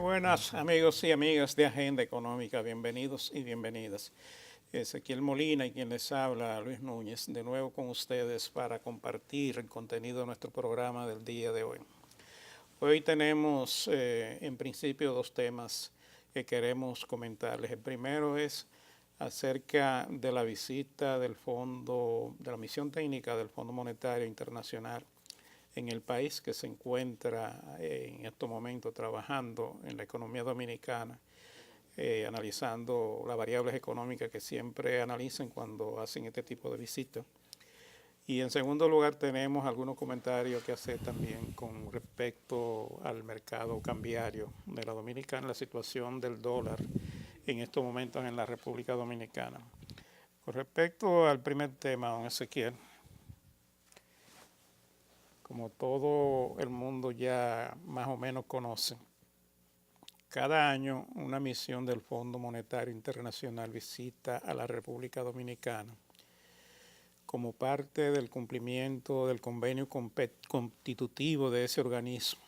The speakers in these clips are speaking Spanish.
Buenas amigos y amigas de Agenda Económica, bienvenidos y bienvenidas. Ezequiel Molina y quien les habla, Luis Núñez, de nuevo con ustedes para compartir el contenido de nuestro programa del día de hoy. Hoy tenemos en principio dos temas que queremos comentarles. El primero es acerca de la visita del Fondo, de la misión técnica del Fondo Monetario Internacional en el país, que se encuentra en estos momentos trabajando en la economía dominicana, analizando las variables económicas que siempre analizan cuando hacen este tipo de visitas. Y en segundo lugar tenemos algunos comentarios que hacer también con respecto al mercado cambiario de la dominicana, la situación del dólar en estos momentos en la República Dominicana. Con respecto al primer tema, don Ezequiel, como todo el mundo ya más o menos conoce, cada año una misión del Fondo Monetario Internacional visita a la República Dominicana como parte del cumplimiento del convenio constitutivo de ese organismo.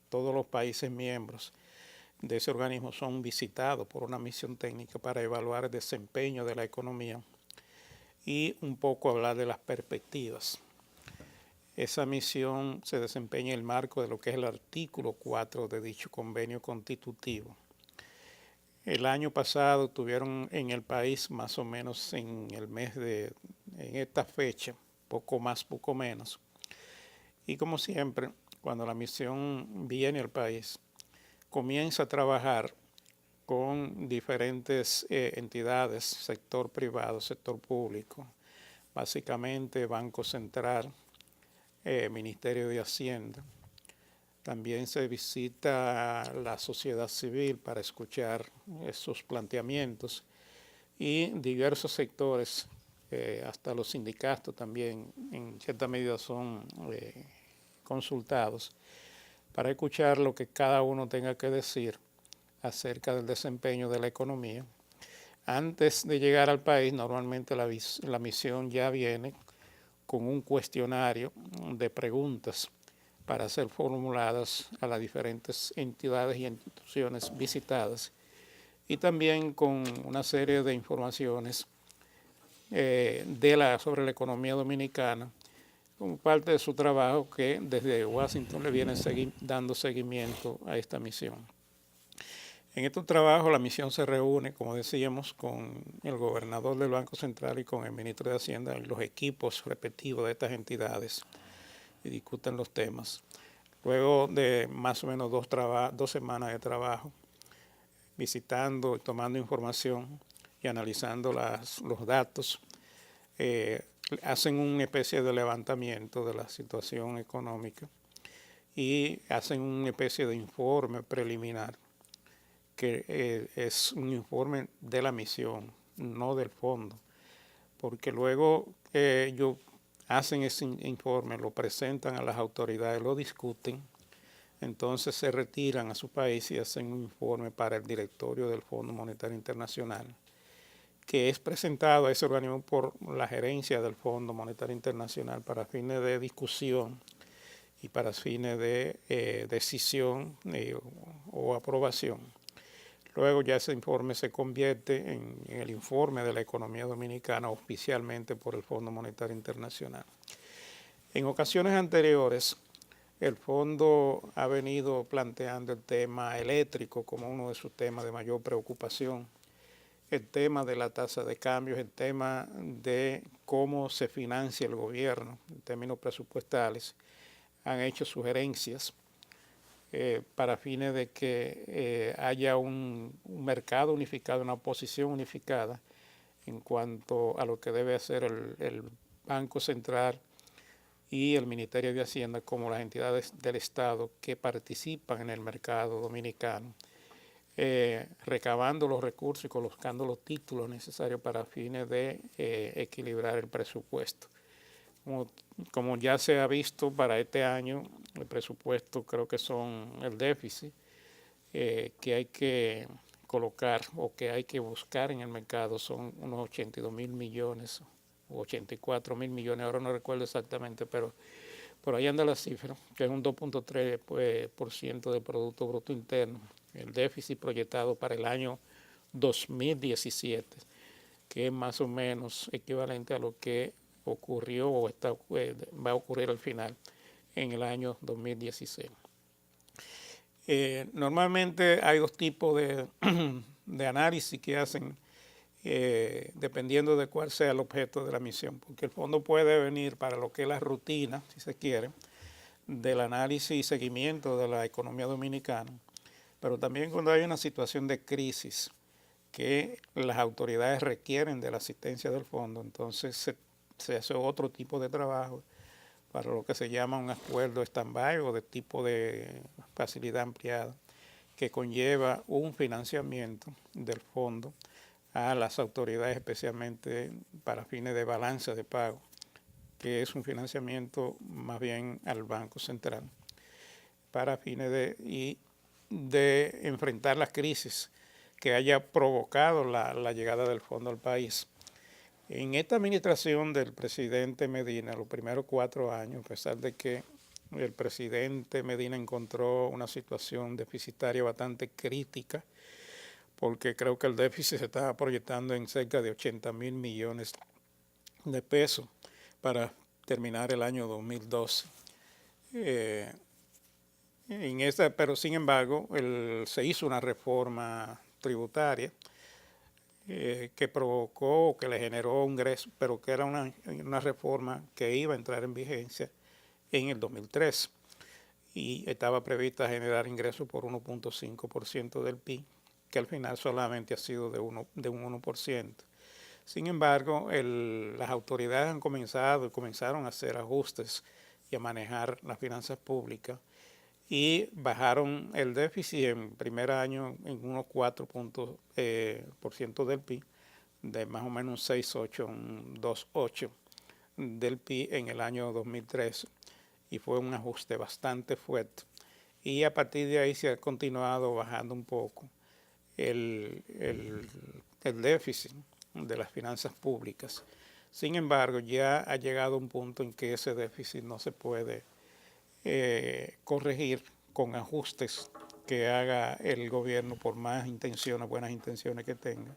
Todos los países miembros de ese organismo son visitados por una misión técnica para evaluar el desempeño de la economía y un poco hablar de las perspectivas. Esa misión se desempeña en el marco de lo que es el artículo 4 de dicho convenio constitutivo. El año pasado tuvieron en el país más o menos en esta fecha, poco más, poco menos. Y como siempre, cuando la misión viene al país, comienza a trabajar con diferentes entidades, sector privado, sector público, básicamente Banco Central, Ministerio de Hacienda. También se visita la sociedad civil para escuchar esos planteamientos y diversos sectores, hasta los sindicatos también en cierta medida son consultados para escuchar lo que cada uno tenga que decir acerca del desempeño de la economía. Antes de llegar al país, normalmente la misión ya viene con un cuestionario de preguntas para ser formuladas a las diferentes entidades y instituciones visitadas y también con una serie de informaciones sobre la economía dominicana como parte de su trabajo que desde Washington le viene dando seguimiento a esta misión. En estos trabajos la misión se reúne, como decíamos, con el gobernador del Banco Central y con el ministro de Hacienda y los equipos respectivos de estas entidades y discuten los temas. Luego de más o menos dos semanas de trabajo, visitando y tomando información y analizando los datos, hacen una especie de levantamiento de la situación económica y hacen una especie de informe preliminar que es un informe de la misión, no del fondo, porque luego ellos hacen ese informe, lo presentan a las autoridades, lo discuten, entonces se retiran a su país y hacen un informe para el directorio del Fondo Monetario Internacional, que es presentado a ese organismo por la gerencia del Fondo Monetario Internacional para fines de discusión y para fines de decisión o aprobación. Luego ya ese informe se convierte en el informe de la economía dominicana oficialmente por el Fondo Monetario Internacional. En ocasiones anteriores, el fondo ha venido planteando el tema eléctrico como uno de sus temas de mayor preocupación, el tema de la tasa de cambio, el tema de cómo se financia el gobierno en términos presupuestales. Han hecho sugerencias para fines de que haya un mercado unificado, una posición unificada en cuanto a lo que debe hacer el Banco Central y el Ministerio de Hacienda como las entidades del Estado que participan en el mercado dominicano, recabando los recursos y colocando los títulos necesarios para fines de equilibrar el presupuesto. Como ya se ha visto para este año, el presupuesto creo que son el déficit que hay que colocar o que hay que buscar en el mercado son unos 82 mil millones o 84 mil millones, ahora no recuerdo exactamente, pero por ahí anda la cifra, que es un 2.3% del Producto Bruto Interno el déficit proyectado para el año 2017, que es más o menos equivalente a lo que ocurrió o va a ocurrir al final en el año 2016. Normalmente hay dos tipos de análisis que hacen dependiendo de cuál sea el objeto de la misión, porque el fondo puede venir para lo que es la rutina, si se quiere, del análisis y seguimiento de la economía dominicana, pero también cuando hay una situación de crisis que las autoridades requieren de la asistencia del fondo, entonces se hace otro tipo de trabajo para lo que se llama un acuerdo stand-by o de tipo de facilidad ampliada, que conlleva un financiamiento del fondo a las autoridades, especialmente para fines de balance de pago, que es un financiamiento más bien al Banco Central, para fines de enfrentar las crisis que haya provocado la llegada del fondo al país. En esta administración del presidente Medina, los primeros 4 años, a pesar de que el presidente Medina encontró una situación deficitaria bastante crítica, porque creo que el déficit se estaba proyectando en cerca de 80,000 millones de pesos para terminar el año 2012. Pero sin embargo, se hizo una reforma tributaria que provocó, que le generó un ingreso, pero que era una reforma que iba a entrar en vigencia en el 2003 y estaba prevista generar ingresos por 1.5% del PIB, que al final solamente ha sido de un 1%. Sin embargo, las autoridades comenzaron a hacer ajustes y a manejar las finanzas públicas y bajaron el déficit en primer año en unos 4% del PIB, de más o menos un 6,8, un 2,8 del PIB en el año 2013, y fue un ajuste bastante fuerte. Y a partir de ahí se ha continuado bajando un poco el déficit de las finanzas públicas. Sin embargo, ya ha llegado un punto en que ese déficit no se puede corregir con ajustes que haga el gobierno por más intenciones, buenas intenciones que tenga,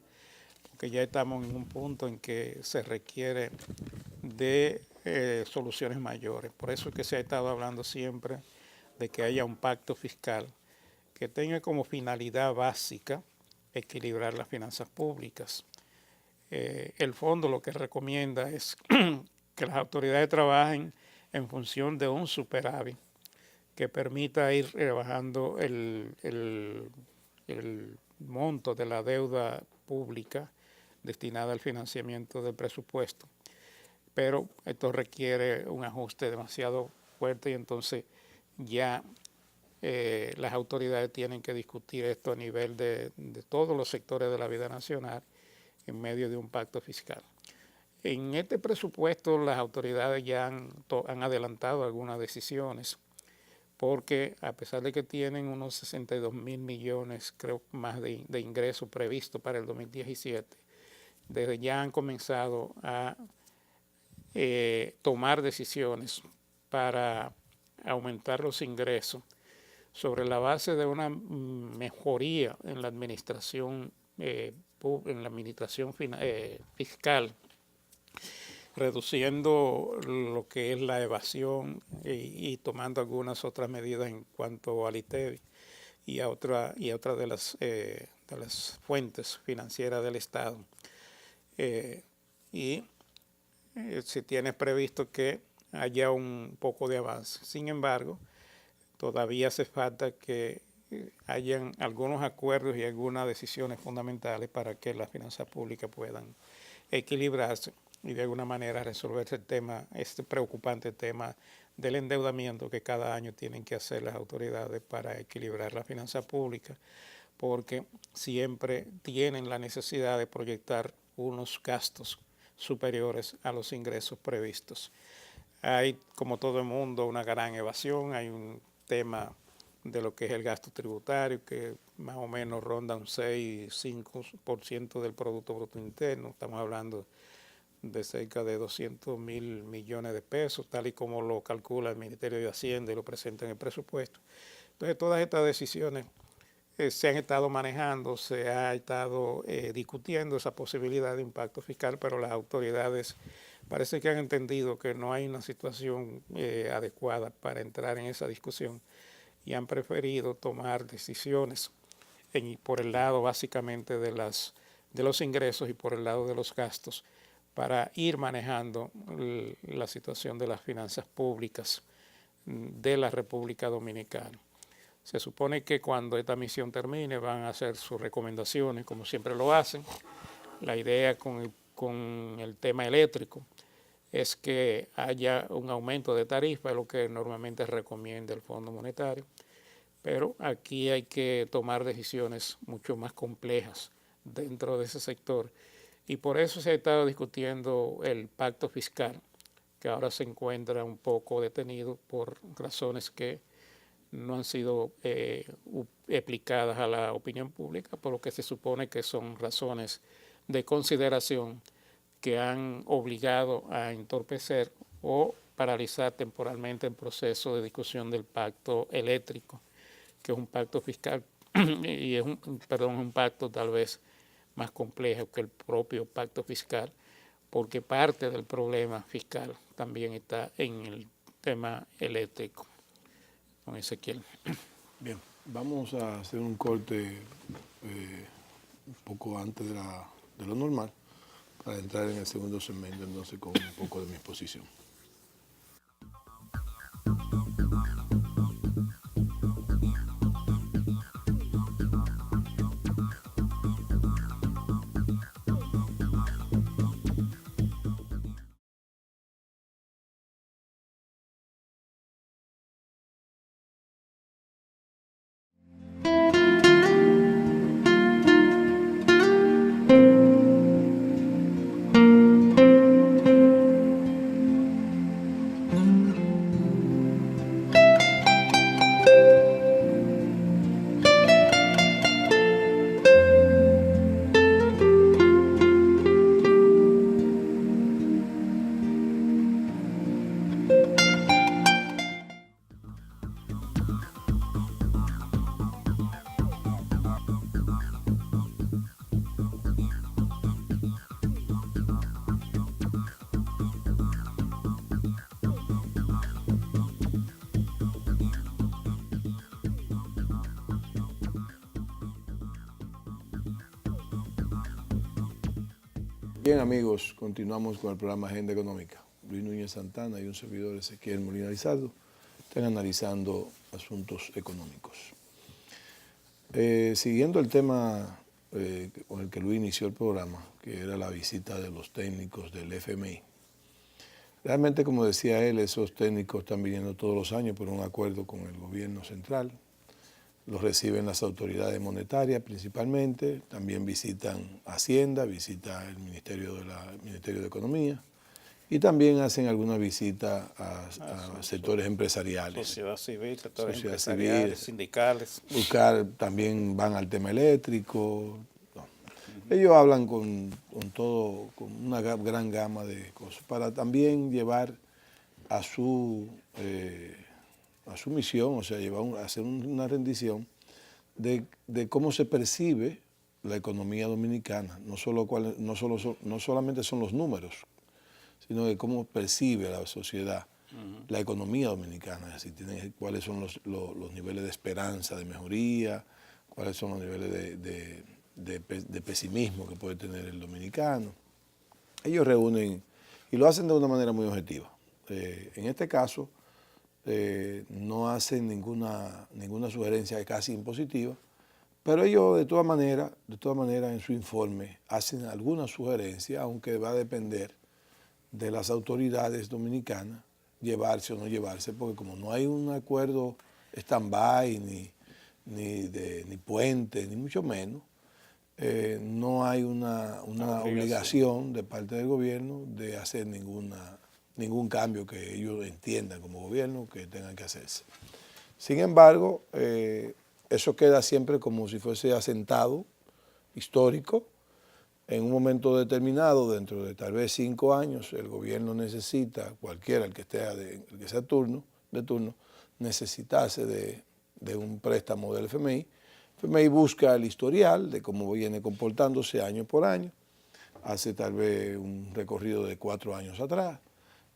porque ya estamos en un punto en que se requiere de soluciones mayores. Por eso es que se ha estado hablando siempre de que haya un pacto fiscal que tenga como finalidad básica equilibrar las finanzas públicas. El fondo lo que recomienda es que las autoridades trabajen en función de un superávit que permita ir rebajando el monto de la deuda pública destinada al financiamiento del presupuesto. Pero esto requiere un ajuste demasiado fuerte y entonces ya las autoridades tienen que discutir esto a nivel de todos los sectores de la vida nacional en medio de un pacto fiscal. En este presupuesto las autoridades ya han adelantado algunas decisiones, porque a pesar de que tienen unos 62,000 millones, creo, más de ingresos previstos para el 2017, desde ya han comenzado a tomar decisiones para aumentar los ingresos sobre la base de una mejoría en la administración fiscal, reduciendo lo que es la evasión y tomando algunas otras medidas en cuanto al ITEVI y a otra de las fuentes financieras del Estado. Se tiene previsto que haya un poco de avance. Sin embargo, todavía hace falta que hayan algunos acuerdos y algunas decisiones fundamentales para que las finanzas públicas puedan equilibrarse y de alguna manera resolverse este preocupante tema del endeudamiento que cada año tienen que hacer las autoridades para equilibrar la finanza pública, porque siempre tienen la necesidad de proyectar unos gastos superiores a los ingresos previstos. Hay, como todo el mundo, una gran evasión, hay un tema de lo que es el gasto tributario, que más o menos ronda un 6-5% del Producto Bruto Interno. Estamos hablando de cerca de 200,000 millones de pesos, tal y como lo calcula el Ministerio de Hacienda y lo presenta en el presupuesto. Entonces, todas estas decisiones se han estado manejando, se ha estado discutiendo esa posibilidad de impacto fiscal, pero las autoridades parece que han entendido que no hay una situación adecuada para entrar en esa discusión y han preferido tomar decisiones por el lado básicamente de los ingresos y por el lado de los gastos para ir manejando la situación de las finanzas públicas de la República Dominicana. Se supone que cuando esta misión termine van a hacer sus recomendaciones, como siempre lo hacen. La idea con el tema eléctrico es que haya un aumento de tarifa, es lo que normalmente recomienda el Fondo Monetario, pero aquí hay que tomar decisiones mucho más complejas dentro de ese sector y por eso se ha estado discutiendo el pacto fiscal, que ahora se encuentra un poco detenido por razones que no han sido explicadas a la opinión pública, por lo que se supone que son razones de consideración que han obligado a entorpecer o paralizar temporalmente el proceso de discusión del pacto eléctrico, que es un pacto fiscal y es un pacto tal vez más complejo que el propio pacto fiscal, porque parte del problema fiscal también está en el tema eléctrico. Con Ezequiel. Bien, vamos a hacer un corte un poco antes de lo normal para entrar en el segundo segmento, entonces con un poco de mi exposición. Bien amigos, continuamos con el programa Agenda Económica. Luis Núñez Santana y un servidor Ezequiel Molina Lizardo están analizando asuntos económicos. Siguiendo el tema con el que Luis inició el programa, que era la visita de los técnicos del FMI. Realmente, como decía él, esos técnicos están viniendo todos los años por un acuerdo con el gobierno central. Los reciben las autoridades monetarias principalmente, también visitan Hacienda, visita el Ministerio de Economía y también hacen alguna visita a sectores empresariales. Sociedad civil, sectores empresariales, sindicales. También van al tema eléctrico. No. Ellos hablan con una gran gama de cosas para también llevar a su misión, o sea, hacer una rendición de cómo se percibe la economía dominicana, no solamente son los números, sino de cómo percibe la sociedad la economía dominicana, es decir, cuáles son los niveles de esperanza, de mejoría, cuáles son los niveles de pesimismo que puede tener el dominicano. Ellos reúnen y lo hacen de una manera muy objetiva. En este caso, no hacen ninguna sugerencia casi impositiva, pero ellos de todas maneras en su informe hacen alguna sugerencia, aunque va a depender de las autoridades dominicanas llevarse o no llevarse, porque como no hay un acuerdo stand-by ni puente, ni mucho menos, no hay una obligación de parte del gobierno de hacer ningún cambio que ellos entiendan como gobierno que tengan que hacerse. Sin embargo, eso queda siempre como si fuese asentado, histórico. En un momento determinado, dentro de tal vez 5 años, el gobierno necesita, cualquiera, el que sea de turno, necesitarse de un préstamo del FMI. FMI busca el historial de cómo viene comportándose año por año, hace tal vez un recorrido de 4 años atrás,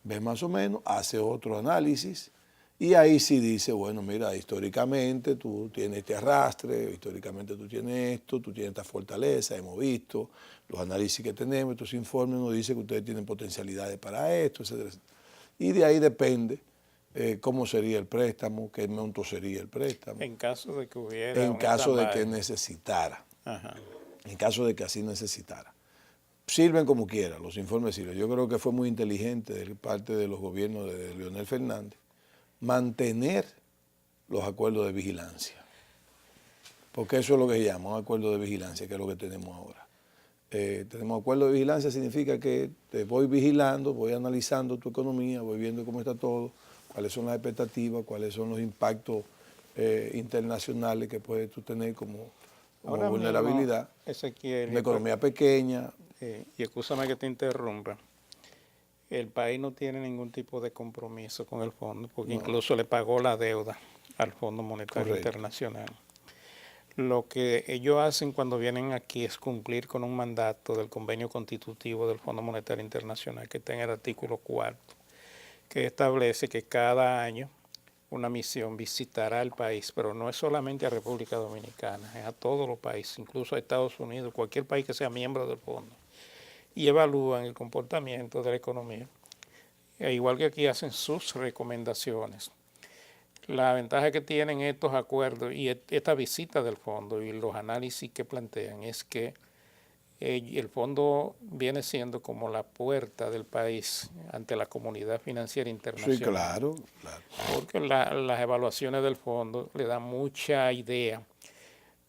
ve más o menos, hace otro análisis y ahí sí dice, bueno, mira, históricamente tú tienes este arrastre, históricamente tú tienes esto, tú tienes esta fortaleza, hemos visto los análisis que tenemos, estos informes nos dicen que ustedes tienen potencialidades para esto, etcétera, etcétera. Y de ahí depende cómo sería el préstamo, qué monto sería el préstamo. En caso de que hubiera En caso de que necesitara. Ajá. En caso de que así necesitara. Sirven como quiera, los informes sirven. Yo creo que fue muy inteligente de parte de los gobiernos de Leonel Fernández mantener los acuerdos de vigilancia. Porque eso es lo que se llama un acuerdo de vigilancia, que es lo que tenemos ahora. Tenemos acuerdo de vigilancia, significa que te voy vigilando, voy analizando tu economía, voy viendo cómo está todo, cuáles son las expectativas, cuáles son los impactos internacionales que puedes tú tener como vulnerabilidad. Mismo, Ezequiel, una economía pequeña. Y escúchame que te interrumpa. El país no tiene ningún tipo de compromiso con el fondo, porque incluso le pagó la deuda al Fondo Monetario Internacional. Lo que ellos hacen cuando vienen aquí es cumplir con un mandato del convenio constitutivo del Fondo Monetario Internacional, que está en el artículo 4, que establece que cada año una misión visitará el país, pero no es solamente a República Dominicana, es a todos los países, incluso a Estados Unidos, cualquier país que sea miembro del fondo, y evalúan el comportamiento de la economía. E igual que aquí hacen sus recomendaciones. La ventaja que tienen estos acuerdos y esta visita del fondo y los análisis que plantean es que el fondo viene siendo como la puerta del país ante la comunidad financiera internacional. Sí, claro. Porque las evaluaciones del fondo le dan mucha idea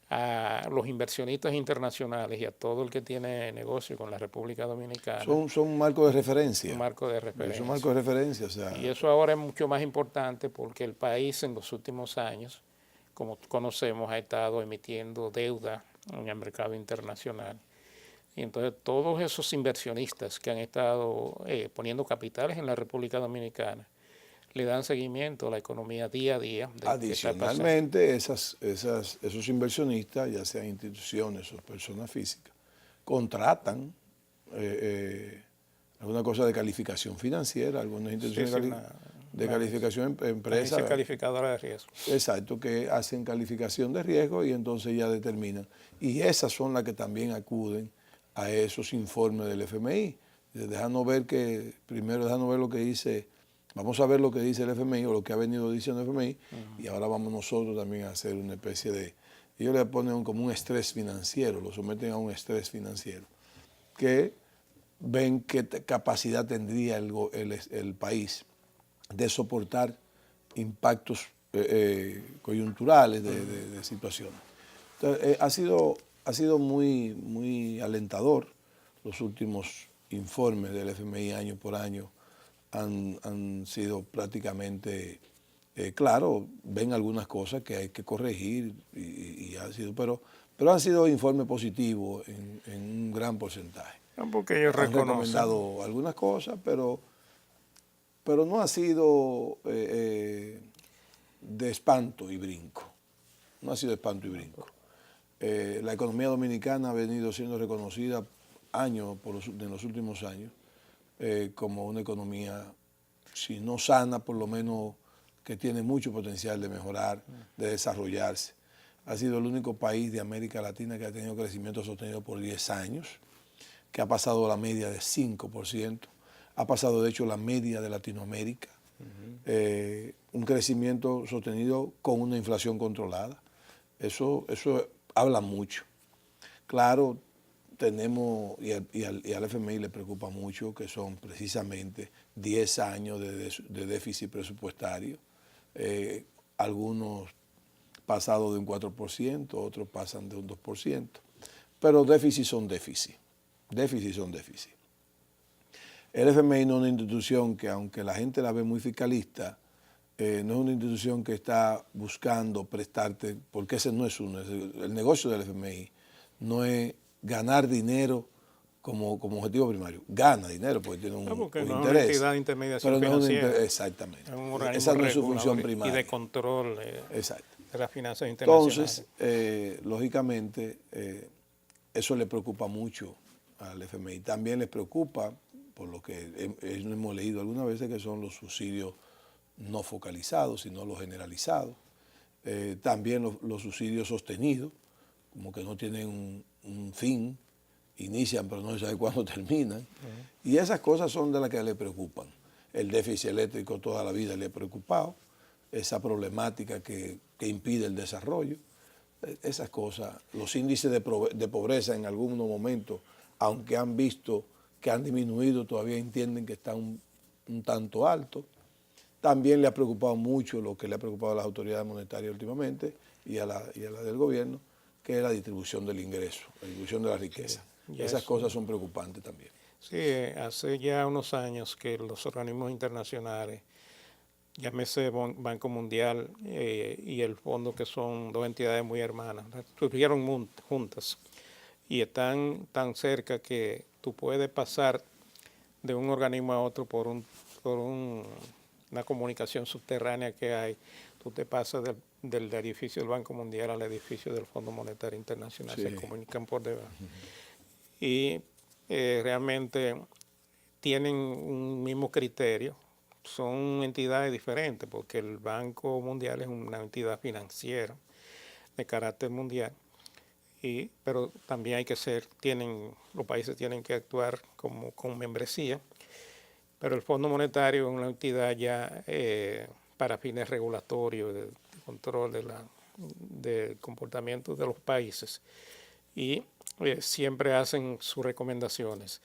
a los inversionistas internacionales y a todo el que tiene negocio con la República Dominicana. Son marcos de referencia. Un marco de referencia. Son marcos de referencia. O sea. Y eso ahora es mucho más importante porque el país en los últimos años, como conocemos, ha estado emitiendo deuda en el mercado internacional. Y entonces todos esos inversionistas que han estado poniendo capitales en la República Dominicana le dan seguimiento a la economía día a día. Adicionalmente, esos inversionistas, ya sean instituciones o personas físicas, contratan alguna cosa de calificación financiera, algunas instituciones de calificación, empresas. Calificadora de riesgo. Exacto, que hacen calificación de riesgo y entonces ya determinan. Y esas son las que también acuden a esos informes del FMI. Déjanos ver lo que dice. Vamos a ver lo que dice el FMI o lo que ha venido diciendo el FMI y ahora vamos nosotros también a hacer una especie de... Ellos le ponen como un estrés financiero, lo someten a un estrés financiero, que ven qué capacidad tendría el país de soportar impactos coyunturales de situaciones. Entonces, ha sido muy, muy alentador los últimos informes del FMI año por año. Han sido prácticamente, claro, ven algunas cosas que hay que corregir, pero han sido informes positivos en un gran porcentaje. Porque ellos han recomendado algunas cosas, pero no ha sido de espanto y brinco. No ha sido de espanto y brinco. La economía dominicana ha venido siendo reconocida en los últimos años, como una economía, si no sana, por lo menos que tiene mucho potencial de mejorar, de desarrollarse. Ha sido el único país de América Latina que ha tenido crecimiento sostenido por 10 años, que ha pasado la media de 5%, ha pasado de hecho la media de Latinoamérica, un crecimiento sostenido con una inflación controlada. Eso habla mucho. Claro, tenemos, y al FMI le preocupa mucho, que son precisamente 10 años de déficit presupuestario, algunos pasados de un 4%, otros pasan de un 2%, pero déficit son déficit. El FMI no es una institución que, aunque la gente la ve muy fiscalista, no es una institución que está buscando prestarte, porque ese no es el negocio del FMI no es ganar dinero como objetivo primario. Gana dinero porque tiene un interés. No es una entidad de intermediación financiera. Exactamente. Es un organismo esa no es su función primaria. Y de control Exacto. de las finanzas internacionales. Entonces, lógicamente, eso le preocupa mucho al FMI. También les preocupa, por lo que hemos leído algunas veces, que son los subsidios no focalizados, sino los generalizados. También los subsidios sostenidos, como que no tienen un fin, inician pero no se sabe cuándo terminan. Y esas cosas son de las que le preocupan. El déficit eléctrico toda la vida le ha preocupado, esa problemática que impide el desarrollo, esas cosas, los índices de pobreza en algunos momentos, aunque han visto que han disminuido, todavía entienden que están un tanto altos. También le ha preocupado mucho lo que le ha preocupado a las autoridades monetarias últimamente y a la del gobierno, que es la distribución del ingreso, la distribución de la riqueza. Sí, esas cosas son preocupantes también. Sí, hace ya unos años que los organismos internacionales, llámese Banco Mundial y el Fondo, que son dos entidades muy hermanas, surgieron juntas y están tan cerca que tú puedes pasar de un organismo a otro por una comunicación subterránea que hay. Tú te pasas del edificio del Banco Mundial al edificio del Fondo Monetario Internacional, sí. Se comunican por debajo. Y realmente tienen un mismo criterio, son entidades diferentes, porque el Banco Mundial es una entidad financiera de carácter mundial, pero también hay que los países tienen que actuar como con membresía, pero el Fondo Monetario es una entidad ya para fines regulatorios, de control del comportamiento de los países, y siempre hacen sus recomendaciones.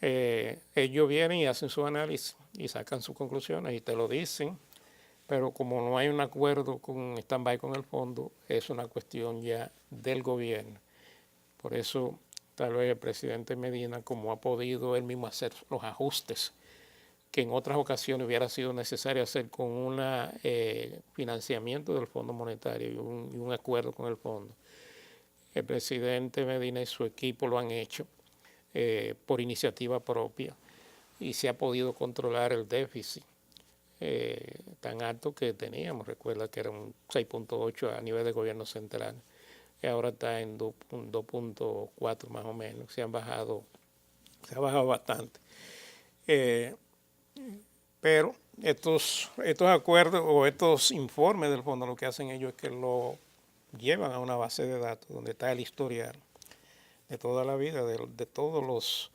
Ellos vienen y hacen su análisis y sacan sus conclusiones y te lo dicen, pero como no hay un acuerdo con stand-by con el fondo, es una cuestión ya del gobierno. Por eso tal vez el presidente Medina, como ha podido él mismo hacer los ajustes que en otras ocasiones hubiera sido necesario hacer con un financiamiento del Fondo Monetario y un acuerdo con el fondo, el presidente Medina y su equipo lo han hecho por iniciativa propia y se ha podido controlar el déficit tan alto que teníamos. Recuerda que era un 6.8 a nivel de gobierno central y ahora está en 2.4 más o menos. Se ha bajado bastante. Pero estos acuerdos o estos informes del fondo, lo que hacen ellos es que lo llevan a una base de datos donde está el historial de toda la vida, de todos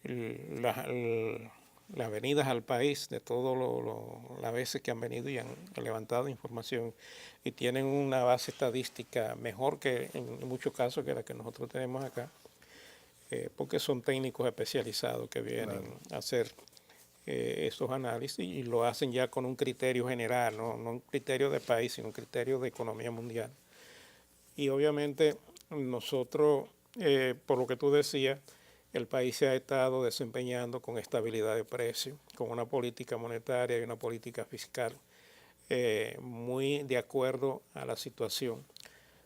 las venidas al país, de todas las veces que han venido y han levantado información, y tienen una base estadística mejor que en muchos casos que la que nosotros tenemos acá, porque son técnicos especializados que vienen a hacer estos análisis y lo hacen ya con un criterio general, no un criterio de país, sino un criterio de economía mundial. Y obviamente nosotros, por lo que tú decías, el país se ha estado desempeñando con estabilidad de precios, con una política monetaria y una política fiscal muy de acuerdo a la situación.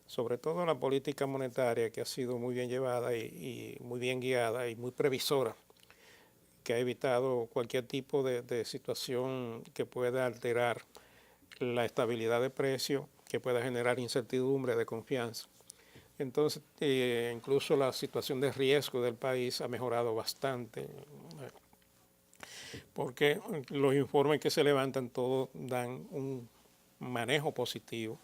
Sobre todo la política monetaria, que ha sido muy bien llevada y muy bien guiada y muy previsora, que ha evitado cualquier tipo de situación que pueda alterar la estabilidad de precios, que pueda generar incertidumbre de confianza. Entonces, incluso la situación de riesgo del país ha mejorado bastante, porque los informes que se levantan todos dan un manejo positivo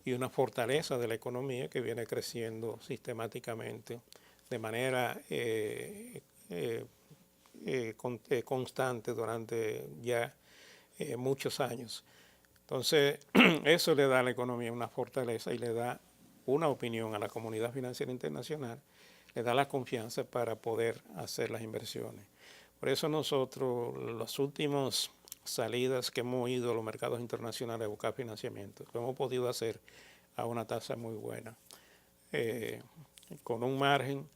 y una fortaleza de la economía que viene creciendo sistemáticamente de manera constante durante ya muchos años. Entonces, eso le da a la economía una fortaleza y le da una opinión a la comunidad financiera internacional, le da la confianza para poder hacer las inversiones. Por eso nosotros, las últimas salidas que hemos ido a los mercados internacionales a buscar financiamiento, lo hemos podido hacer a una tasa muy buena, con un margen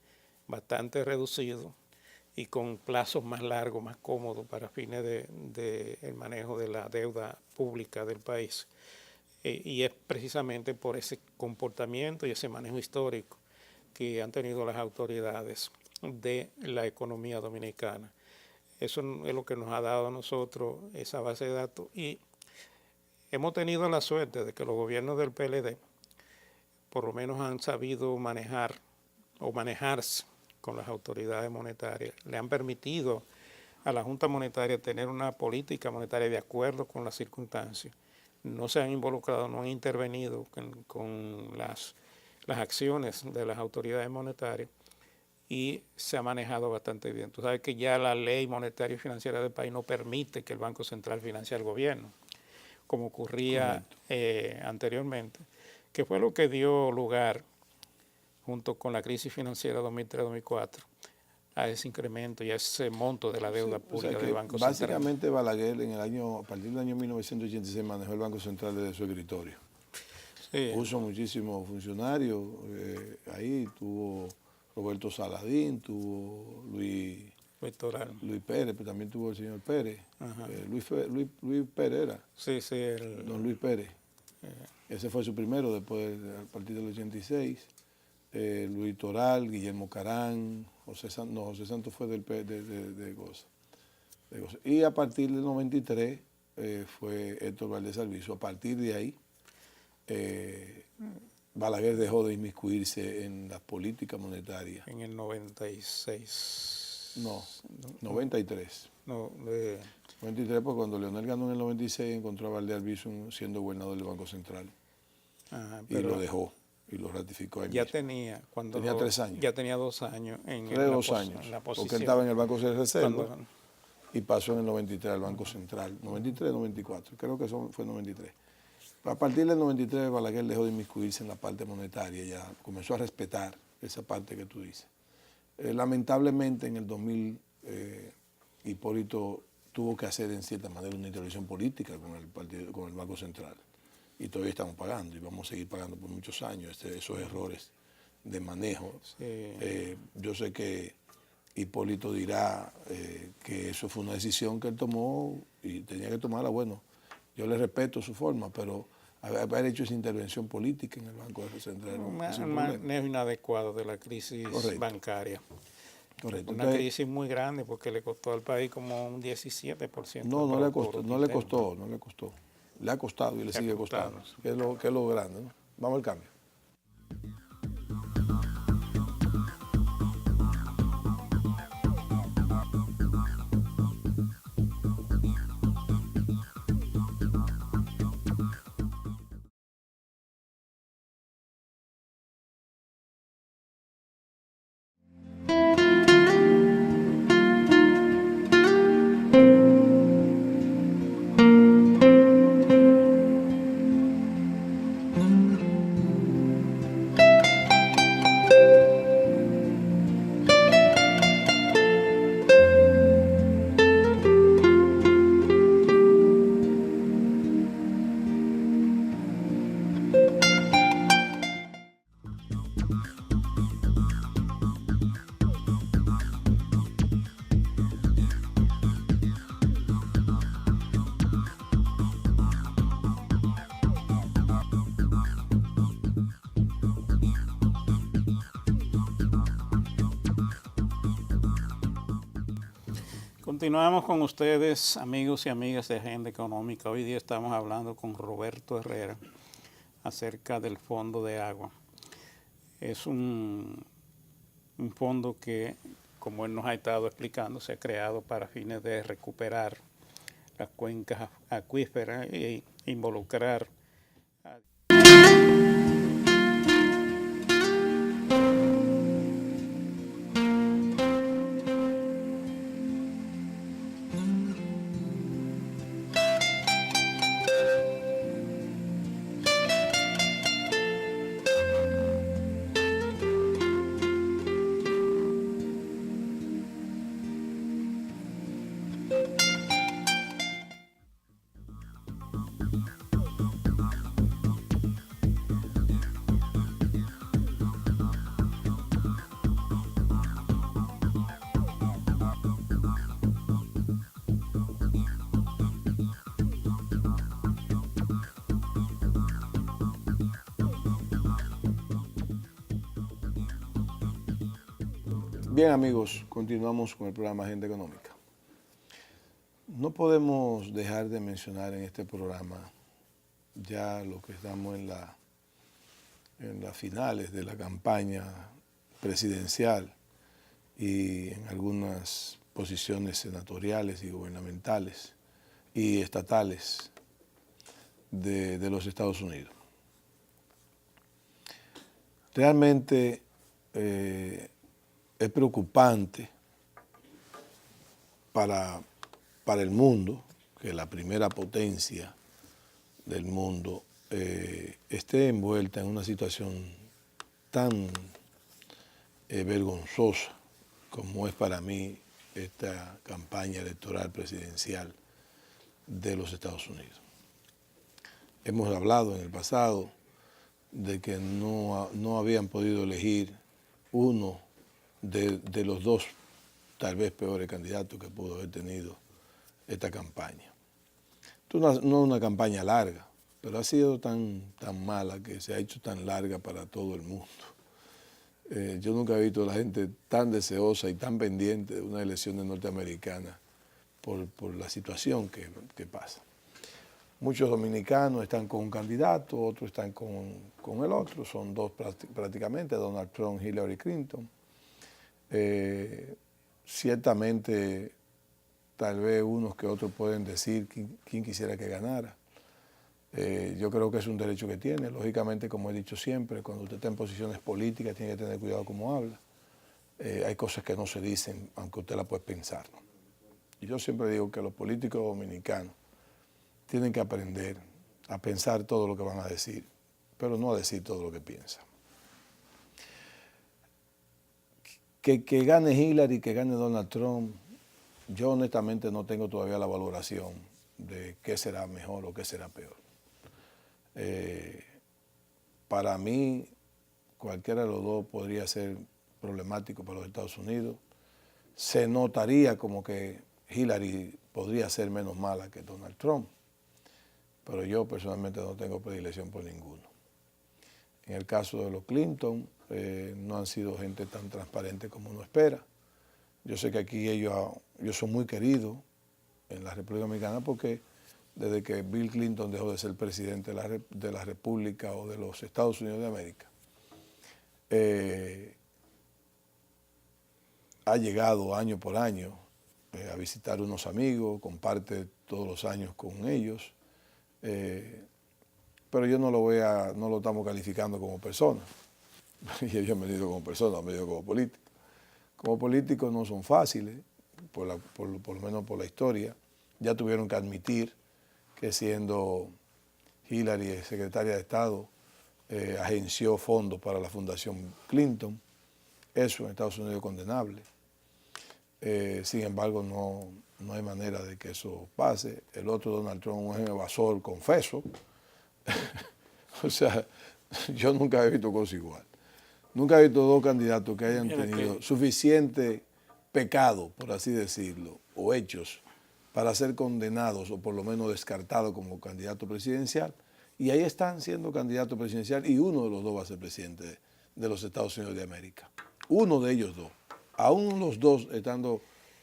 bastante reducido y con plazos más largos, más cómodos para fines del manejo de la deuda pública del país. Y es precisamente por ese comportamiento y ese manejo histórico que han tenido las autoridades de la economía dominicana. Eso es lo que nos ha dado a nosotros esa base de datos y hemos tenido la suerte de que los gobiernos del PLD por lo menos han sabido manejar o manejarse con las autoridades monetarias. Le han permitido a la Junta Monetaria tener una política monetaria de acuerdo con las circunstancias. No se han involucrado, no han intervenido con las acciones de las autoridades monetarias y se ha manejado bastante bien. Tú sabes que ya la ley monetaria y financiera del país no permite que el Banco Central financie al gobierno, como ocurría anteriormente, que fue lo que dio lugar, junto con la crisis financiera 2003-2004, a ese incremento y a ese monto de la deuda pública del Banco Central. Básicamente Balaguer a partir del año 1986 manejó el Banco Central desde su escritorio. Sí. Puso muchísimos funcionarios, ahí tuvo Roberto Saladín, tuvo Luis Pérez, pero también tuvo el señor Pérez. Luis Pérez era. Sí, sí. Don Luis Pérez. Ese fue su primero después, a partir del 86. Luis Toral, Guillermo Carán, José Santos fue de Goza. Y a partir del 93 fue Héctor Valdés Alviso. A partir de ahí, Balaguer dejó de inmiscuirse en las políticas monetarias. En el 96. No, 93. No, 93, pues cuando Leonel ganó en el 96, encontró a Valdés Alviso siendo gobernador del Banco Central. Ajá, y lo dejó. Y lo ratificó ahí ya mismo. Tenía 3 años. Ya tenía 2 años en la posición. Porque él estaba en el Banco de Reserva y pasó en el 93 al Banco Central. 93, 94, creo que fue 93. A partir del 93 Balaguer dejó de inmiscuirse en la parte monetaria, ya comenzó a respetar esa parte que tú dices. Lamentablemente en el 2000 Hipólito tuvo que hacer en cierta manera una intervención política con el Banco Central. Y todavía estamos pagando y vamos a seguir pagando por muchos años esos errores de manejo. Sí. Yo sé que Hipólito dirá que eso fue una decisión que él tomó y tenía que tomarla. Bueno, yo le respeto su forma, pero haber hecho esa intervención política en el Banco Central. Un manejo inadecuado de la crisis bancaria. Correcto. Una crisis muy grande porque le costó al país como un 17%. No le costó. Le ha costado y le sigue costando, que es lo grande, ¿no? Vamos al cambio. Continuamos con ustedes, amigos y amigas de Agenda Económica. Hoy día estamos hablando con Roberto Herrera acerca del Fondo de Agua. Es un fondo que, como él nos ha estado explicando, se ha creado para fines de recuperar las cuencas acuíferas e involucrar Bien, amigos, continuamos con el programa Agenda Económica. No podemos dejar de mencionar en este programa ya lo que estamos en las finales de la campaña presidencial y en algunas posiciones senatoriales y gubernamentales y estatales de los Estados Unidos. Realmente es preocupante para el mundo que la primera potencia del mundo esté envuelta en una situación tan vergonzosa como es para mí esta campaña electoral presidencial de los Estados Unidos. Hemos hablado en el pasado de que no habían podido elegir uno de los dos tal vez peores candidatos que pudo haber tenido esta campaña. No una campaña larga, pero ha sido tan mala que se ha hecho tan larga para todo el mundo. Yo nunca he visto a la gente tan deseosa y tan pendiente de unas elecciones norteamericanas por la situación que pasa. Muchos dominicanos están con un candidato, otros están con el otro, son dos prácticamente, Donald Trump y Hillary Clinton. Ciertamente, tal vez unos que otros pueden decir quién quisiera que ganara. Yo creo que es un derecho que tiene. Lógicamente, como he dicho siempre, cuando usted está en posiciones políticas tiene que tener cuidado cómo habla. Hay cosas que no se dicen, aunque usted las puede pensar, ¿no? Y yo siempre digo que los políticos dominicanos tienen que aprender a pensar todo lo que van a decir, pero no a decir todo lo que piensan. Que gane Hillary, que gane Donald Trump, yo honestamente no tengo todavía la valoración de qué será mejor o qué será peor. Para mí, cualquiera de los dos podría ser problemático para los Estados Unidos. Se notaría como que Hillary podría ser menos mala que Donald Trump, pero yo personalmente no tengo predilección por ninguno. En el caso de los Clinton, no han sido gente tan transparente como uno espera. Yo sé que aquí ellos son muy queridos en la República Dominicana porque desde que Bill Clinton dejó de ser presidente de la República o de los Estados Unidos de América, ha llegado año por año a visitar unos amigos, comparte todos los años con ellos, pero yo no lo estamos calificando como persona. Y ellos han venido como personas, han venido como políticos. Como políticos no son fáciles, por lo menos por la historia. Ya tuvieron que admitir que siendo Hillary secretaria de Estado, agenció fondos para la Fundación Clinton. Eso en Estados Unidos es condenable. Sin embargo, no hay manera de que eso pase. El otro, Donald Trump, es un evasor confeso. O sea, yo nunca he visto cosa igual. Nunca he visto dos candidatos que hayan tenido suficiente pecado, por así decirlo, o hechos para ser condenados o por lo menos descartados como candidato presidencial. Y ahí están siendo candidato presidencial y uno de los dos va a ser presidente de los Estados Unidos de América. Uno de ellos dos. Aún los dos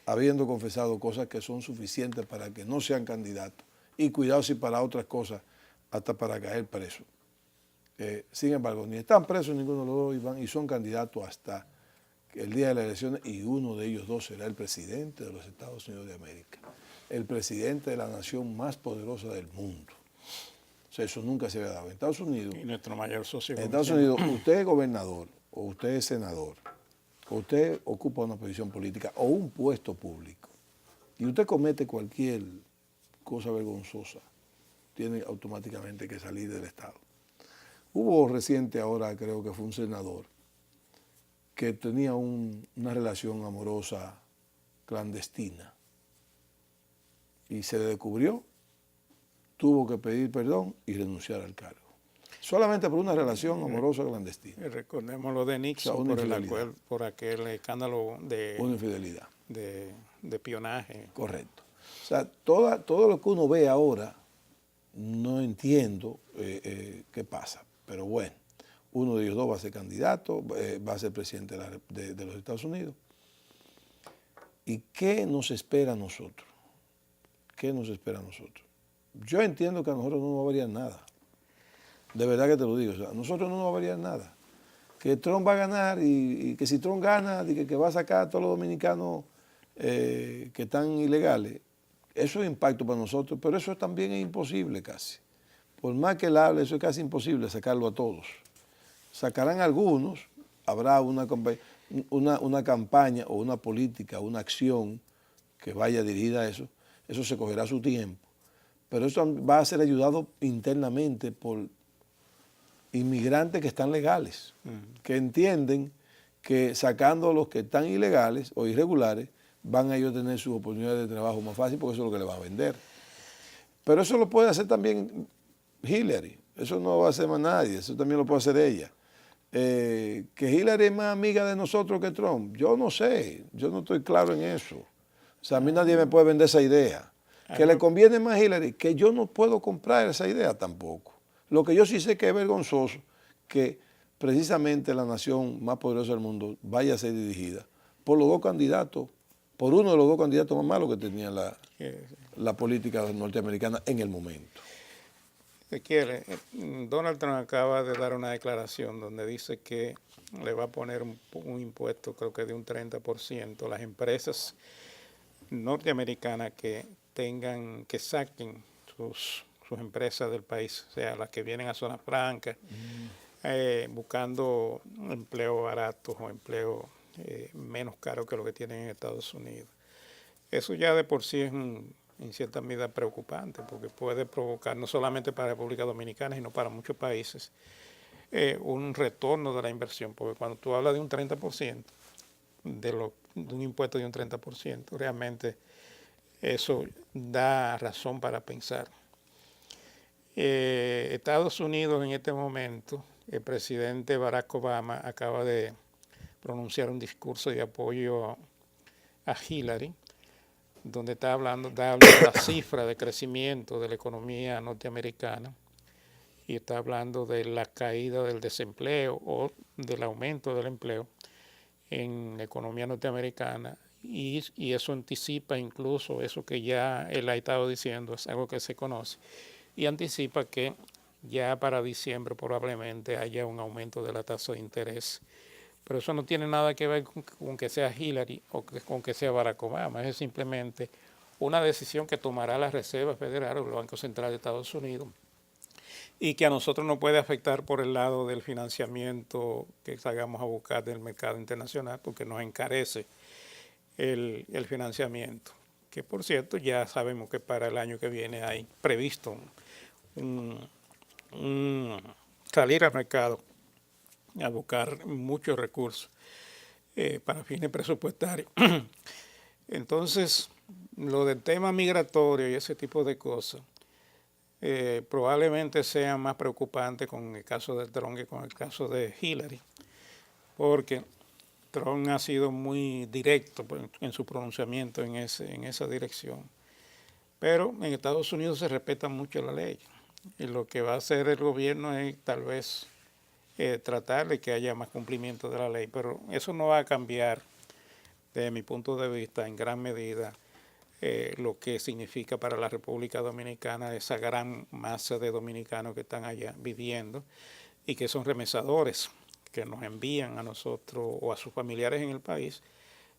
habiendo confesado cosas que son suficientes para que no sean candidatos. Y cuidado si para otras cosas, hasta para caer presos. Sin embargo, ni están presos ninguno de los dos y son candidatos hasta el día de las elecciones y uno de ellos dos será el presidente de los Estados Unidos de América, el presidente de la nación más poderosa del mundo. O sea, eso nunca se había dado. En Estados Unidos, y nuestro mayor socio. en Estados Unidos, usted es gobernador o usted es senador o usted ocupa una posición política o un puesto público y usted comete cualquier cosa vergonzosa, tiene automáticamente que salir del Estado. Hubo reciente ahora, creo que fue un senador, que tenía una relación amorosa clandestina y se le descubrió, tuvo que pedir perdón y renunciar al cargo. Solamente por una relación amorosa clandestina. Recordemos lo de Nixon, o sea, por aquel escándalo una infidelidad. De espionaje. Correcto. O sea, todo lo que uno ve ahora, no entiendo qué pasa. Pero bueno, uno de ellos dos va a ser candidato, va a ser presidente de los Estados Unidos. ¿Y qué nos espera a nosotros? ¿Qué nos espera a nosotros? Yo entiendo que a nosotros no nos va a variar nada. De verdad que te lo digo. O sea, a nosotros no nos va a variar nada. Que Trump va a ganar y que si Trump gana, que va a sacar a todos los dominicanos que están ilegales, eso es impacto para nosotros, pero eso también es imposible casi. Por más que él hable, eso es casi imposible sacarlo a todos. Sacarán algunos, habrá una campaña o una política, una acción que vaya dirigida a eso se cogerá su tiempo. Pero eso va a ser ayudado internamente por inmigrantes que están legales, que entienden que sacando a los que están ilegales o irregulares, van a ellos a tener sus oportunidades de trabajo más fácil porque eso es lo que le va a vender. Pero eso lo puede hacer también Hillary, eso no va a hacer más nadie, eso también lo puede hacer ella. Que Hillary es más amiga de nosotros que Trump, yo no sé, yo no estoy claro en eso. O sea, a mí nadie me puede vender esa idea. Que le conviene más a Hillary, que yo no puedo comprar esa idea tampoco. Lo que yo sí sé que es vergonzoso que precisamente la nación más poderosa del mundo vaya a ser dirigida por los dos candidatos, por uno de los dos candidatos más malos que tenía la política norteamericana en el momento. Donald Trump acaba de dar una declaración donde dice que le va a poner un impuesto, creo que de un 30%, a las empresas norteamericanas que saquen sus empresas del país, o sea, las que vienen a zonas francas, buscando empleo barato o empleo menos caro que lo que tienen en Estados Unidos. Eso ya de por sí es en cierta medida preocupante, porque puede provocar no solamente para la República Dominicana, sino para muchos países, un retorno de la inversión, porque cuando tú hablas de un 30%, de un impuesto de un 30%, realmente eso da razón para pensar. Estados Unidos en este momento, el presidente Barack Obama acaba de pronunciar un discurso de apoyo a Hillary, donde está hablando de la cifra de crecimiento de la economía norteamericana y está hablando de la caída del desempleo o del aumento del empleo en la economía norteamericana y eso anticipa incluso eso que ya él ha estado diciendo, es algo que se conoce, y anticipa que ya para diciembre probablemente haya un aumento de la tasa de interés. Pero eso no tiene nada que ver con que sea Hillary o con que sea Barack Obama, es simplemente una decisión que tomará la Reserva Federal o el Banco Central de Estados Unidos y que a nosotros nos puede afectar por el lado del financiamiento que salgamos a buscar del mercado internacional, porque nos encarece el financiamiento, que por cierto ya sabemos que para el año que viene hay previsto salir al mercado a buscar muchos recursos para fines presupuestarios. Entonces, lo del tema migratorio y ese tipo de cosas probablemente sean más preocupantes con el caso de Trump que con el caso de Hillary, porque Trump ha sido muy directo en su pronunciamiento en esa dirección. Pero en Estados Unidos se respeta mucho la ley y lo que va a hacer el gobierno es tal vez tratar de que haya más cumplimiento de la ley, pero eso no va a cambiar, desde mi punto de vista, en gran medida lo que significa para la República Dominicana esa gran masa de dominicanos que están allá viviendo y que son remesadores, que nos envían a nosotros o a sus familiares en el país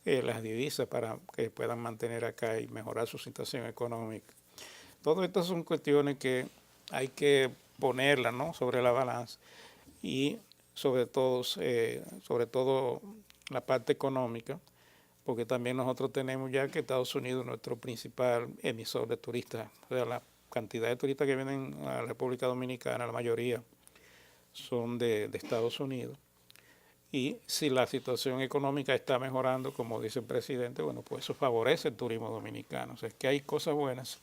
las divisas para que puedan mantener acá y mejorar su situación económica. Todo esto son cuestiones que hay que ponerlas, ¿no?, sobre la balanza y sobre todo la parte económica, porque también nosotros tenemos ya que Estados Unidos es nuestro principal emisor de turistas. O sea, la cantidad de turistas que vienen a la República Dominicana, la mayoría son de Estados Unidos. Y si la situación económica está mejorando, como dice el presidente, bueno, pues eso favorece el turismo dominicano. O sea, es que hay cosas buenas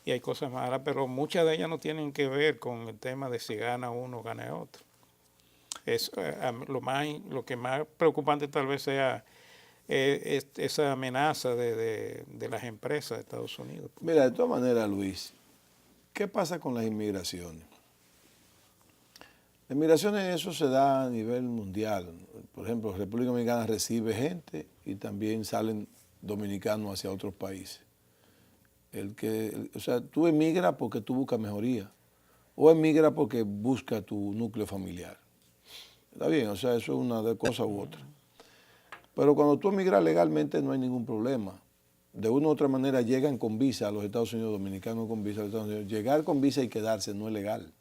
y hay cosas malas, pero muchas de ellas no tienen que ver con el tema de si gana uno o gana otro. Es, lo que más preocupante tal vez sea esa amenaza de las empresas de Estados Unidos. Mira, de todas maneras, Luis, ¿qué pasa con las inmigraciones? Las inmigraciones, eso se da a nivel mundial. Por ejemplo, la República Dominicana recibe gente y también salen dominicanos hacia otros países. O sea, tú emigras porque tú buscas mejoría, o emigra porque busca tu núcleo familiar. Está bien, o sea, eso es una de cosa u otra. Pero cuando tú emigras legalmente no hay ningún problema. De una u otra manera llegan con visa a los Estados Unidos, dominicanos con visa a los Estados Unidos. Llegar con visa y quedarse no es legal.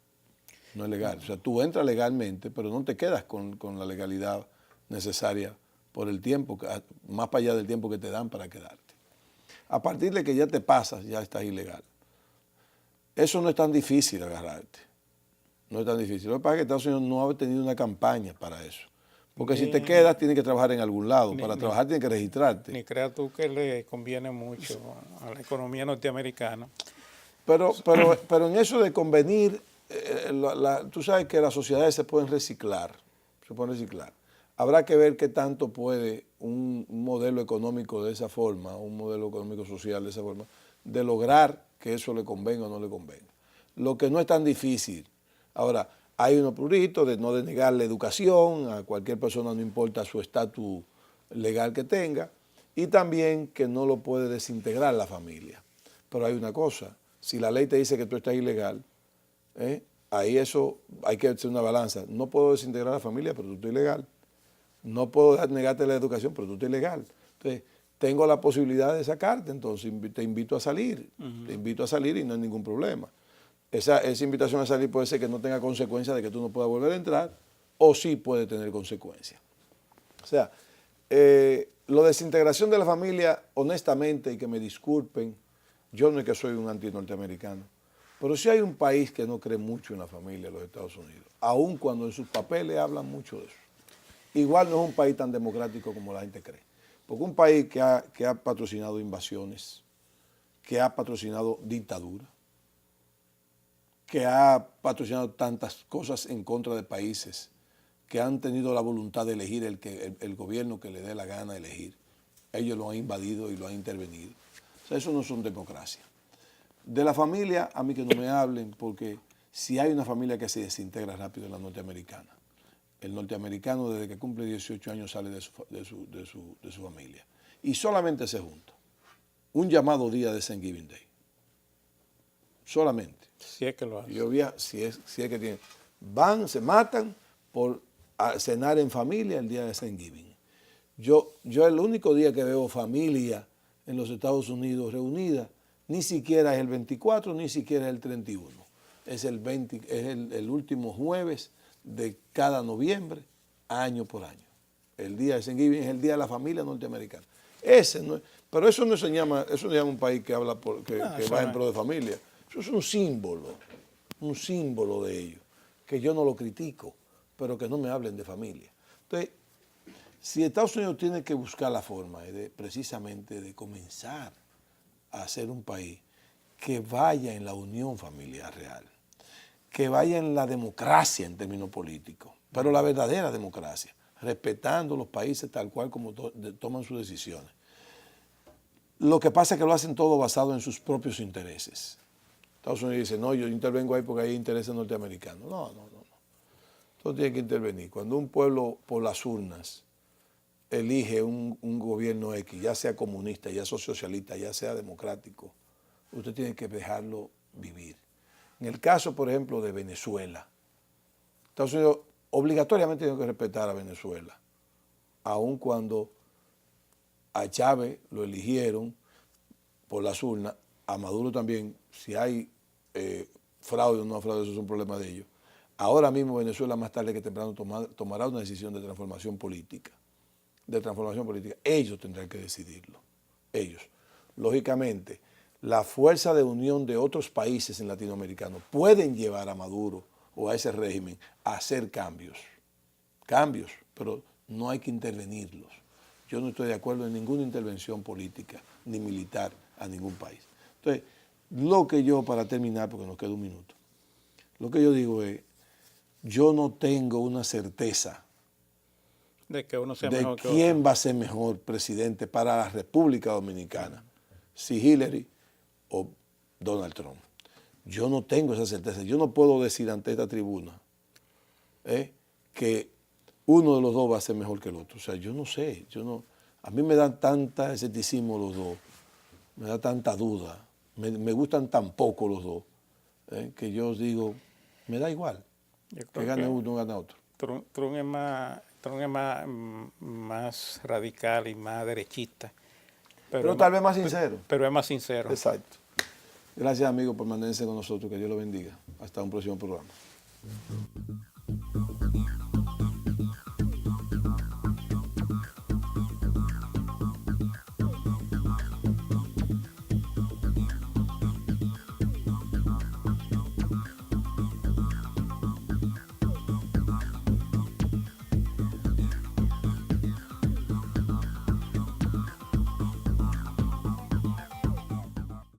No es legal. O sea, tú entras legalmente, pero no te quedas con la legalidad necesaria por el tiempo, más para allá del tiempo que te dan para quedarte. A partir de que ya te pasas, ya estás ilegal. Eso no es tan difícil agarrarte. No es tan difícil. Lo que pasa es que Estados Unidos no ha tenido una campaña para eso. Porque si te quedas, tienes que trabajar en algún lado. Para trabajar tienes que registrarte. Ni creas tú que le conviene mucho a la economía norteamericana. Pero en eso de convenir, tú sabes que las sociedades se pueden reciclar. Se pueden reciclar. Habrá que ver qué tanto puede un modelo económico de esa forma, un modelo económico social de esa forma, de lograr que eso le convenga o no le convenga. Lo que no es tan difícil. Ahora, hay unos puritos de no denegarle educación a cualquier persona, no importa su estatus legal que tenga, y también que no lo puede desintegrar la familia. Pero hay una cosa, si la ley te dice que tú estás ilegal, ahí eso hay que hacer una balanza. No puedo desintegrar la familia, pero tú estás ilegal. No puedo negarte la educación, pero tú estás ilegal. Entonces, tengo la posibilidad de sacarte, entonces te invito a salir. Te invito a salir y no hay ningún problema. Esa invitación a salir puede ser que no tenga consecuencia de que tú no puedas volver a entrar, o sí puede tener consecuencias. O sea, la desintegración de la familia, honestamente, y que me disculpen, yo no es que soy un anti-norteamericano, pero sí hay un país que no cree mucho en la familia, los Estados Unidos, aun cuando en sus papeles hablan mucho de eso. Igual no es un país tan democrático como la gente cree, porque un país que ha patrocinado invasiones, que ha patrocinado dictaduras, que ha patrocinado tantas cosas en contra de países que han tenido la voluntad de elegir el gobierno que le dé la gana elegir. Ellos lo han invadido y lo han intervenido. O sea, eso no son democracia. De la familia, a mí que no me hablen, porque si hay una familia que se desintegra rápido es la norteamericana. El norteamericano desde que cumple 18 años sale de su familia. Y solamente se junta. Un llamado día de Thanksgiving Day. Solamente. Si es que lo hacen. Si es que tienen. Van, se matan por cenar en familia el día de Thanksgiving. Yo el único día que veo familia en los Estados Unidos reunida, ni siquiera es el 24, ni siquiera es el 31. Es el último jueves de cada noviembre, año por año. El día de Thanksgiving es el día de la familia norteamericana. Pero eso no se llama un país que habla que va en pro de familia. Eso es un símbolo de ellos, que yo no lo critico, pero que no me hablen de familia. Entonces, si Estados Unidos tiene que buscar la forma precisamente de comenzar a ser un país que vaya en la unión familiar real, que vaya en la democracia en términos políticos, pero la verdadera democracia, respetando los países tal cual como toman sus decisiones. Lo que pasa es que lo hacen todo basado en sus propios intereses. Estados Unidos dice, no, yo intervengo ahí porque hay intereses norteamericanos. No. Entonces tiene que intervenir. Cuando un pueblo por las urnas elige un gobierno X, ya sea comunista, ya sea socialista, ya sea democrático, usted tiene que dejarlo vivir. En el caso, por ejemplo, de Venezuela, Estados Unidos obligatoriamente tiene que respetar a Venezuela, aun cuando a Chávez lo eligieron por las urnas, a Maduro también, si hay fraude o no fraude, eso es un problema de ellos. Ahora mismo Venezuela más tarde que temprano tomará una decisión de transformación política. Ellos tendrán que decidirlo. Ellos. Lógicamente, la fuerza de unión de otros países en latinoamericanos pueden llevar a Maduro o a ese régimen a hacer cambios, pero no hay que intervenirlos. Yo no estoy de acuerdo en ninguna intervención política ni militar a ningún país. Entonces, lo que yo, para terminar, porque nos queda un minuto, lo que yo digo es, yo no tengo una certeza de que uno sea de mejor que quién otro. va a ser mejor presidente para la República Dominicana, si Hillary o Donald Trump. Yo no tengo esa certeza. Yo no puedo decir ante esta tribuna que uno de los dos va a ser mejor que el otro. O sea, yo no sé. A mí me dan tanta escepticismo los dos, me da tanta duda, me gustan tan poco los dos, que yo os digo, Me da igual Yo que creo gane uno o gane otro. Trump es más radical y más derechista. Pero es tal vez más sincero. pero es más sincero. Exacto. Gracias, amigo, por mantenerse con nosotros. Que Dios lo bendiga. Hasta un próximo programa.